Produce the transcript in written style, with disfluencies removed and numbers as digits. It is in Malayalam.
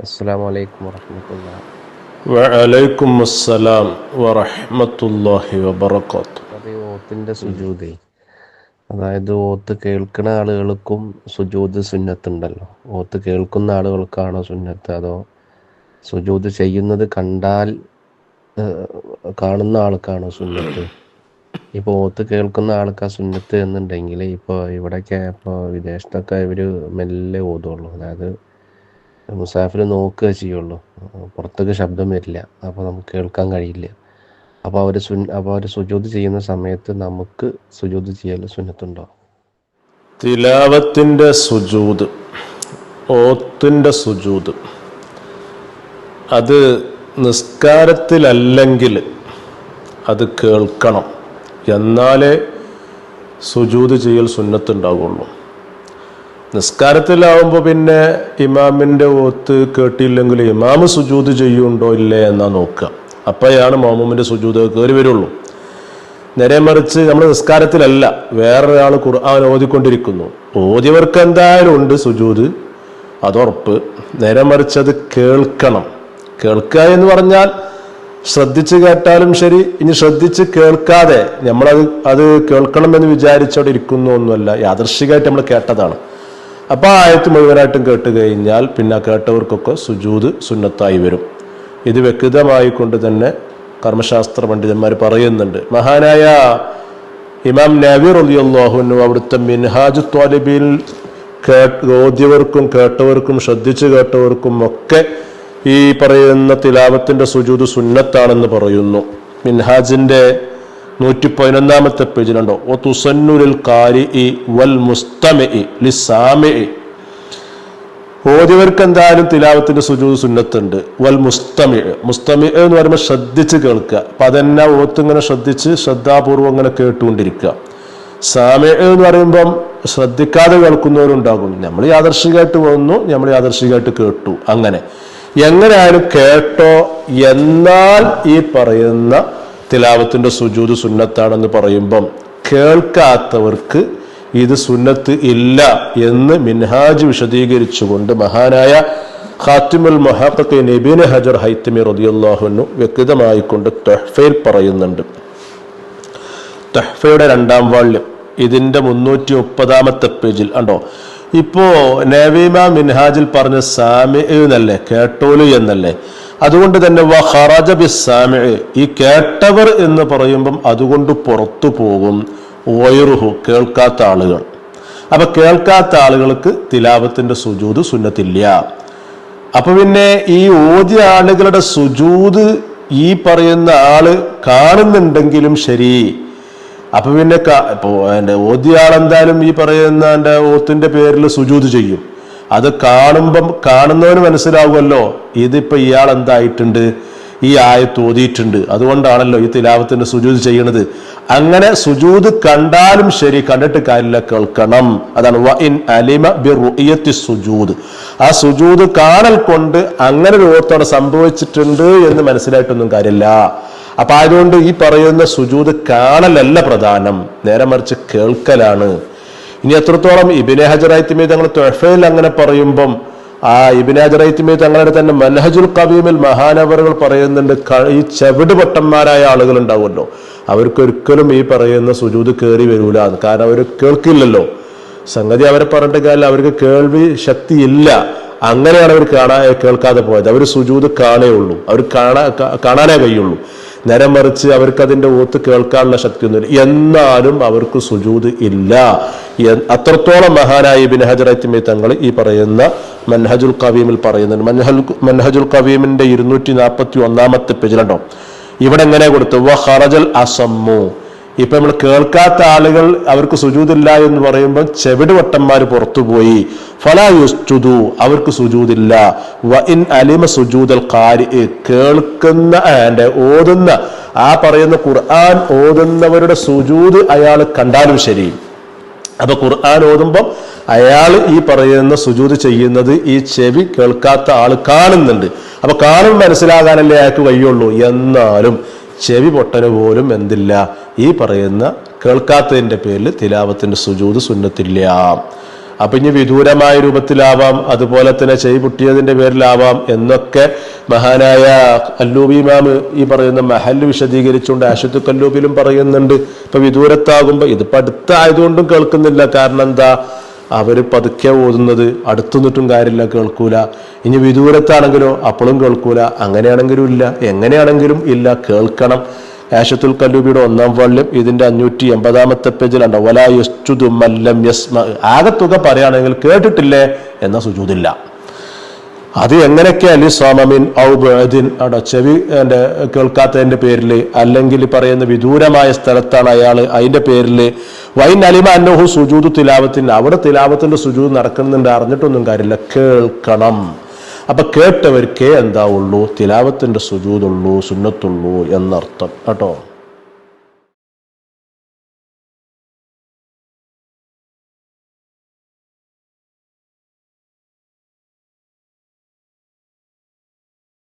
അസ്സലാമു അലൈക്കും വറഹ്മത്തുള്ളാഹി. വഅലൈക്കും അസ്സലാം വറഹ്മത്തുള്ളാഹി വബറകാതുഹു. അത് ഈ ഓത്തിന്റെ സുജൂദേ, അതായത് ഓത്ത് കേൾക്കുന്ന ആളുകൾക്കും സുജൂദ് സുന്നത്തുണ്ടല്ലോ. ഓത്ത് കേൾക്കുന്ന ആളുകൾക്കാണോ സുന്നത്ത്, അതോ സുജൂദ് ചെയ്യുന്നത് കണ്ടാൽ കാണുന്ന ആൾക്കാണോ സുന്നത്ത്? ഇപ്പോൾ ഓത്ത് കേൾക്കുന്ന ആൾക്കാ സുന്നത്ത് എന്നുണ്ടെങ്കിൽ, ഇപ്പോൾ ഇവിടെയൊക്കെ ഇപ്പോൾ വിദേശത്തൊക്കെ ഇവർ മെല്ലെ ഓതുള്ളൂ. അതായത് മുസാഫിർ നോക്കുക ചെയ്യുള്ളൂ, പുറത്തേക്ക് ശബ്ദം വരില്ല, അപ്പോൾ നമുക്ക് കേൾക്കാൻ കഴിയില്ല. അപ്പോൾ അവർ സുജൂദ് ചെയ്യുന്ന സമയത്ത് നമുക്ക് സുജൂദ് ചെയ്യൽ സുന്നത്തുണ്ടോ? തിലാവത്തിന്റെ സുജൂദ്, ഓത്തിന്റെ സുജൂദ്, അത് നിസ്കാരത്തിലല്ലെങ്കിൽ അത് കേൾക്കണം, എന്നാലേ സുജൂദ് ചെയ്യൽ സുന്നത്തുണ്ടാവുള്ളൂ. നിസ്കാരത്തിലാവുമ്പോൾ പിന്നെ ഇമാമിൻ്റെ ഓത്ത് കേട്ടില്ലെങ്കിൽ ഇമാമ് സുജൂദ് ചെയ്യുന്നുണ്ടോ ഇല്ലേ എന്നാ നോക്കുക. അപ്പോഴാണ് മാമൂമിൻ്റെ സുജൂദ് കയറി വരുള്ളൂ. നേരെ മറിച്ച് നമ്മൾ നിസ്കാരത്തിലല്ല, വേറൊരാൾ ഖുർആൻ ഓതിക്കൊണ്ടിരിക്കുന്നു, ഓതിയവർക്ക് എന്തായാലും ഉണ്ട് സുജൂദ്, അതുറപ്പ്. നേരെ മറിച്ച് അത് കേൾക്കണം. കേൾക്കുക എന്ന് പറഞ്ഞാൽ ശ്രദ്ധിച്ച് കേട്ടാലും ശരി, ഇനി ശ്രദ്ധിച്ച് കേൾക്കാതെ അത് കേൾക്കണമെന്ന് വിചാരിച്ചവിടെ ഇരിക്കുന്നു ഒന്നുമല്ല, യാദൃശ്ചികമായിട്ട് നമ്മൾ കേട്ടതാണ്. അപ്പോൾ ആ ആയത്ത് മുഴുവനായിട്ടും കേട്ട് കഴിഞ്ഞാൽ പിന്നെ കേട്ടവർക്കൊക്കെ സുജൂദ് സുന്നത്തായി വരും. ഇത് വ്യക്തമായിക്കൊണ്ട് തന്നെ കർമ്മശാസ്ത്ര പണ്ഡിതന്മാർ പറയുന്നുണ്ട്. മഹാനായ ഇമാം നവവി റളിയല്ലാഹു അൻഹു അവിടുത്തെ മിൻഹാജ് ത്വാലിബീൻ ഓതിയവർക്കും കേട്ടവർക്കും ശ്രദ്ധിച്ച് കേട്ടവർക്കും ഒക്കെ ഈ പറയുന്ന തിലാവത്തിന്റെ സുജൂദ് സുന്നത്താണെന്ന് പറയുന്നു. മിൻഹാജിന്റെ 111 പേജിലുണ്ടോ, തുസന്നുലിൽ ഖാരിഇ വൽ മുസ്തമിഇ ലിസ്സാമിഇ, ഓതിയവർക്ക് എന്തായാലും തിലാവത്തിന്റെ സുജൂദ് സുന്നത്തുണ്ട്. വൽ മുസ്തമി എന്ന് പറയുമ്പോൾ ശ്രദ്ധിച്ച് കേൾക്കുക. അപ്പൊ അതെന്നെ ഓത്ത് ഇങ്ങനെ ശ്രദ്ധിച്ച് ശ്രദ്ധാപൂർവം ഇങ്ങനെ കേട്ടുകൊണ്ടിരിക്കുക. സാമി എന്ന് പറയുമ്പം ശ്രദ്ധിക്കാതെ കേൾക്കുന്നവരുണ്ടാകും. നമ്മൾ യാദർശികമായിട്ട് വന്നു, നമ്മൾ യാദർശികമായിട്ട് കേട്ടു. അങ്ങനെ എങ്ങനെയായാലും കേട്ടോ, എന്നാൽ ഈ പറയുന്ന തിലാവത്തിന്റെ സുജൂദ് സുന്നത്താണെന്ന് പറയുമ്പം കേൾക്കാത്തവർക്ക് ഇത് സുന്നത്ത് ഇല്ല എന്ന് മിൻഹാജ് വിശദീകരിച്ചുകൊണ്ട് മഹാനായ ഖാത്തിമുൽ മുഹഖഖീൻ ഇബ്നു ഹജർ ഹൈതമി റളിയല്ലാഹു അൻഹു വ്യക്തമായിക്കൊണ്ട് തുഹ്ഫയിൽ പറയുന്നുണ്ട്. തുഹ്ഫയുടെ 2-ാം വാള്യം ഇതിന്റെ 330-ാമത്തെ പേജിൽ ഉണ്ടോ. ഇപ്പോ നവീമ മിൻഹാജിൽ പറഞ്ഞ സാമി എന്നല്ലേ, കേട്ടോലു എന്നല്ലേ. അതുകൊണ്ട് തന്നെ വഖറജ ബിസ്സാമി, ഈ കേട്ടവർ എന്ന് പറയുമ്പം അതുകൊണ്ട് പുറത്തു പോകും വയറുഹു, കേൾക്കാത്ത ആളുകൾ. അപ്പൊ കേൾക്കാത്ത ആളുകൾക്ക് തിലാവത്തിന്റെ സുജൂദ് സുന്നത്തില്ല. അപ്പൊ പിന്നെ ഈ ഓതിയ ആളുകളുടെ സുജൂദ് ഈ പറയുന്ന ആള് കാണുന്നുണ്ടെങ്കിലും ശരി, അപ്പൊ പിന്നെ ഇപ്പോ എന്റെ ഓതിയ ആളെന്തായാലും ഈ പറയുന്ന എന്റെ ഓത്തിന്റെ പേരിൽ സുജൂദ് ചെയ്യും. അത് കാണുമ്പം കാണുന്നവന് മനസ്സിലാവുമല്ലോ ഇതിപ്പോ ഇയാൾ എന്തായിട്ടുണ്ട്, ഈ ആയത്ത് ഓതിയിട്ടുണ്ട്, അതുകൊണ്ടാണല്ലോ ഈ തിലാവത്തിന്റെ സുജൂദ് ചെയ്യണത്. അങ്ങനെ സുജൂദ് കണ്ടാലും ശരി, കണ്ടിട്ട് കാര്യമില്ല, കേൾക്കണം. അതാണ് വ ഇൻ അലിമ ബിറുഇയത്തി സുജൂദ്, ആ സുജൂദ് കാണൽ കൊണ്ട് അങ്ങനെ ഒരു ഓത്തോടെ സംഭവിച്ചിട്ടുണ്ട് എന്ന് മനസ്സിലായിട്ടൊന്നും കാര്യമില്ല. അപ്പൊ അതുകൊണ്ട് ഈ പറയുന്ന സുജൂദ് കാണലല്ല പ്രധാനം, നേരെ മറിച്ച് കേൾക്കലാണ്. ഇനി എത്രത്തോളം ഇബ്നു ഹജർ ഹൈതമി തങ്ങൾ തുഹ്ഫയിൽ അങ്ങനെ പറയുമ്പം ആ ഇബ്നു ഹജർ ഹൈതമി തങ്ങളുടെ തന്നെ മൻഹജുൽ ഖവീമിൽ മഹാനവറുകൾ പറയുന്നുണ്ട്, ഈ ചെവിട് പൊട്ടന്മാരായ ആളുകൾ ഉണ്ടാവുമല്ലോ, അവർക്കൊരിക്കലും ഈ പറയുന്ന സുജൂദ് കയറി വരൂല. കാരണം അവർ കേൾക്കില്ലല്ലോ. സംഗതി അവരെ പറഞ്ഞിട്ട് കാര്യം, അവർക്ക് കേൾവി ശക്തി ഇല്ല. അങ്ങനെയാണ് അവർ കേൾക്കാതെ പോയത്. അവർ സുജൂദ് കാണേ ഉള്ളൂ, അവർ കാണാനേ കഴിയുള്ളൂ. നേരെ മറിച്ച് അവർക്ക് അതിന്റെ ഓത്ത് കേൾക്കാനുള്ള ശക്തിയൊന്നുമില്ല, എന്നാലും അവർക്ക് സുജൂദ് ഇല്ല. അത്രത്തോളം മഹാനായ ഇബ്നു ഹജർ ഹൈതമി തങ്ങൾ ഈ പറയുന്ന മൻഹജുൽ ഖവീമിൽ പറയുന്നുണ്ട്. മൻഹജുൽ ഖവീമിന്റെ 241-ാമത്തെ പേജിലുണ്ടോ, ഇവിടെ എങ്ങനെ കൊടുത്തു വ ഖറജൽ അസമ്മു. ഇപ്പൊ നമ്മൾ കേൾക്കാത്ത ആളുകൾ അവർക്ക് സുജൂദില്ല എന്ന് പറയുമ്പോൾ ചെവിട് വട്ടന്മാർ പുറത്തുപോയി. ഫലാ യുസ്ജുദു, അവർക്ക് സുജൂദില്ല. വ ഇൻ അലിമ സുജൂദൽ ഖാരി, കേൾക്കുന്ന ഓതുന്ന ആ പറയുന്ന ഖുർആൻ ഓതുന്നവരുടെ സുജൂദ് അയാൾ കണ്ടാലും ശരി. അപ്പൊ ഖുർആൻ ഓതുമ്പം അയാൾ ഈ പറയുന്ന സുജൂദ് ചെയ്യുന്നത് ഈ ചെവി കേൾക്കാത്ത ആള് കാണുന്നുണ്ട്. അപ്പൊ കാണും മനസ്സിലാകാനല്ലേ അയാൾക്ക് കഴിയുള്ളൂ. എന്നാലും ചെവി പൊട്ടന് പോലും എന്തില്ല, ഈ പറയുന്ന കേൾക്കാത്തതിന്റെ പേരിൽ തിലാവത്തിന്റെ സുജൂദ് സുന്നത്തില്ല. അപ്പൊ ഇനി വിദൂരമായ രൂപത്തിലാവാം, അതുപോലെ തന്നെ ചെയ്പൊട്ടിയതിന്റെ പേരിലാവാം എന്നൊക്കെ മഹാനായ കല്ലൂബി ഇമാം ഈ പറയുന്ന മഹല്ല് വിശദീകരിച്ചുകൊണ്ട് ആശുത്തു കല്ലൂബിലും പറയുന്നുണ്ട്. ഇപ്പൊ വിദൂരത്താകുമ്പോ ഇതിപ്പോ അടുത്തായതുകൊണ്ടും കേൾക്കുന്നില്ല. കാരണം എന്താ, അവര് പതുക്കെ ഓതുന്നത്, അടുത്തു നിന്നിട്ടും കാര്യമില്ല, കേൾക്കൂല. ഇനി വിദൂരത്താണെങ്കിലോ അപ്പോഴും കേൾക്കൂല. അങ്ങനെയാണെങ്കിലും ഇല്ല, എങ്ങനെയാണെങ്കിലും ഇല്ല, കേൾക്കണം. ആശത്തുൽ കല്ലൂബിയുടെ 1-ാം വാള്യം ഇതിന്റെ 580-ാമത്തെ പേജിലുണ്ടോ വലാ യസ്ജുദു മല്ലം യസ്മ. ആകത്തുക പറയുകയാണെങ്കിൽ കേട്ടിട്ടില്ലേ എന്ന സുജൂദില്ല. അത് എങ്ങനെയൊക്കെ അലി സോമമിൻ ഔ ബഅദിൻ അവിടെ ചെവി കേൾക്കാത്തതിന്റെ പേരിൽ, അല്ലെങ്കിൽ പറയുന്ന വിദൂരമായ സ്ഥലത്താണ് അയാൾ, അതിന്റെ പേരിൽ വൈൻ അലിമ അന്നഹു സുജൂദു തിലാവത്തിന്, അവിടെ തിലാവത്തിന്റെ സുജൂദ് നടക്കുന്നുണ്ട്, അറിഞ്ഞിട്ടൊന്നും കാര്യമില്ല, കേൾക്കണം. അപ്പൊ കേട്ടവർക്കേ എന്താ ഉള്ളൂ, തിലാവത്തിന്റെ സുജൂദുള്ളൂ, സുന്നത്തുള്ളൂ എന്നർത്ഥം കേട്ടോ.